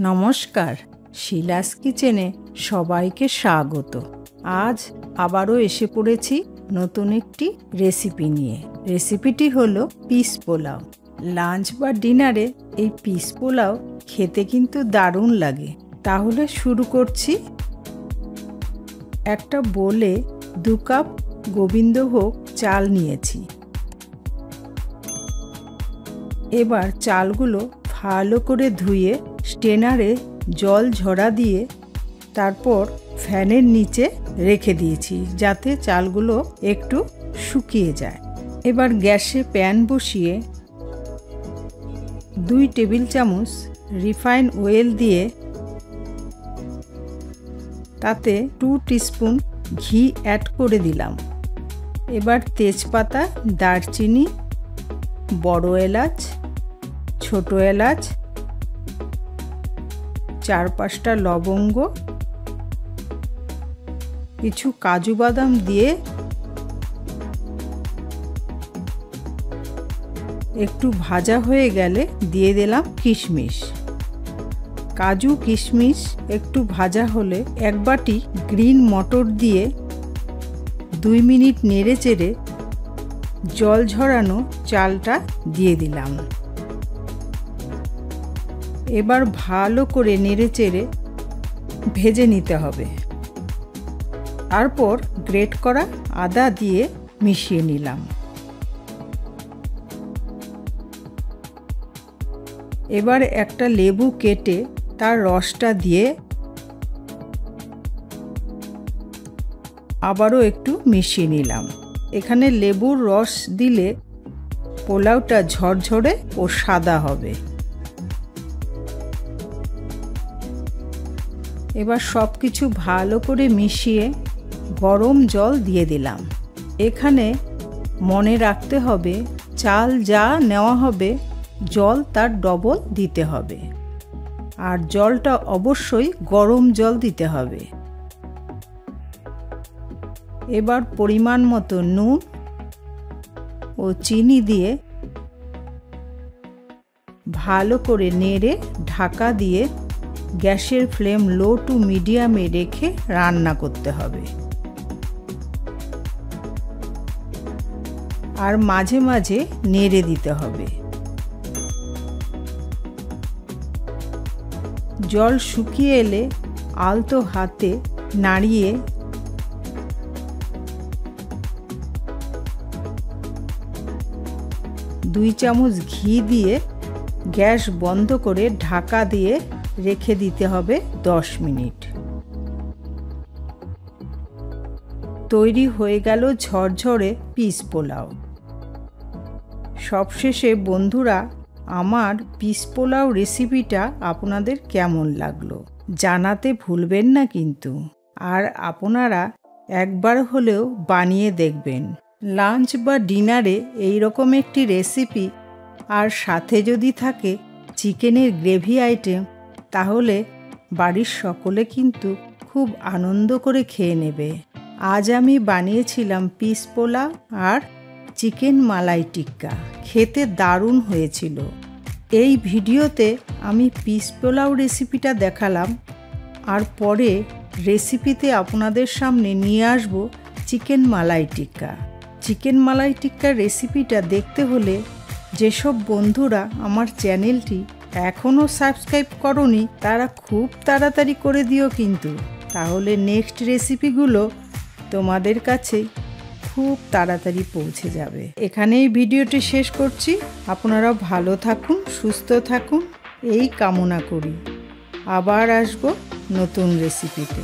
নমস্কার, শিলাস কিচেনে সবাইকে স্বাগত। আজ আবারও এসে পড়েছি নতুন একটি রেসিপি নিয়ে। রেসিপিটি হলো পিস পোলাও। লাঞ্চ বা ডিনারে এই পিস পোলাও খেতে কিন্তু দারুণ লাগে। তাহলে শুরু করছি। একটা বোলে 2 কাপ গোবিন্দভোগ চাল নিয়েছি। এবার চালগুলো ভালো করে ধুয়ে স্ট্রেনারে জল ঝরা দিয়ে তারপর ফ্যানের নিচে রেখে দিয়েছি যাতে চালগুলো একটু শুকিয়ে যায়। এবার গ্যাসে প্যান বসিয়ে 2 টেবিল চামচ রিফাইন অয়েল দিয়ে তাতে 2 টিস্পুন ঘি অ্যাড করে দিলাম। এবার তেজপাতা, দারচিনি, বড় এলাচ, ছোট এলাচ, 4-5টা লবঙ্গ, কিছু কাজু বাদাম দিয়ে একটু ভাজা হয়ে গেলে দিয়ে দিলাম কিশমিশ। কাজু কিশমিশ একটু ভাজা হলে 1 বাটি গ্রিন মটর দিয়ে 2 মিনিট নেড়ে চেড়ে জল ঝরানো চালটা দিয়ে দিলাম। এবার ভালো করে নেড়ে চেড়ে ভেজে নিতে হবে। তারপর গ্রেট করা আদা দিয়ে মিশিয়ে নিলাম। এবার একটা লেবু কেটে তার রসটা দিয়ে আবারও একটু মিশিয়ে নিলাম। এখানে লেবুর রস দিলে পোলাওটা ঝরঝরে ও সাদা হবে। এবার সব কিছু ভালো করে মিশিয়ে গরম জল দিয়ে দিলাম। এখানে মনে রাখতে হবে চাল যা নেওয়া হবে জল তার ডবল দিতে হবে, আর জলটা অবশ্যই গরম জল দিতে হবে। এবার পরিমাণ মতো নুন ও চিনি দিয়ে ভালো করে নেড়ে ঢাকা দিয়ে গ্যাসের ফ্লেম লো টু মিডিয়ামে রেখে রান্না করতে হবে। আর মাঝে মাঝে নেড়ে দিতে হবে। জল শুকিয়ে এলে আলতো হাতে নাড়িয়ে দুই চামচ ঘি দিয়ে গ্যাস বন্ধ করে ঢাকা দিয়ে রেখে দিতে হবে 10 মিনিট। তৈরি হয়ে গেল ঝরঝরে পিস পোলাও। সবশেষে বন্ধুরা, আমার পিস পোলাও রেসিপিটা আপনাদের কেমন লাগলো জানাতে ভুলবেন না কিন্তু। আর আপনারা একবার হলেও বানিয়ে দেখবেন। লাঞ্চ বা ডিনারে এই রকম একটি রেসিপি আর সাথে যদি থাকে চিকেনের গ্রেভি আইটেম, তাহলে বাড়ির সকলে কিন্তু খুব আনন্দ করে খেয়ে নেবে। আজ আমি বানিয়েছিলাম পিস পোলাও আর চিকেন মালাই টিক্কা। খেতে দারুণ হয়েছিল। এই ভিডিওতে আমি পিস পোলাও রেসিপিটা দেখালাম, আর পরে রেসিপিতে আপনাদের সামনে নিয়ে আসব চিকেন মালাই টিক্কা। চিকেন মালাই টিক্কার রেসিপিটা দেখতে হলে যেসব বন্ধুরা আমার চ্যানেলটি এখনও সাবস্ক্রাইব করোনি তারা খুব তাড়াতাড়ি করে দিও কিন্তু, তাহলে নেক্সট রেসিপিগুলো তোমাদের কাছে খুব তাড়াতাড়ি পৌঁছে যাবে। এখানেই ভিডিওটি শেষ করছি। আপনারা ভালো থাকুন, সুস্থ থাকুন এই কামনা করি। আবার আসবো নতুন রেসিপিতে।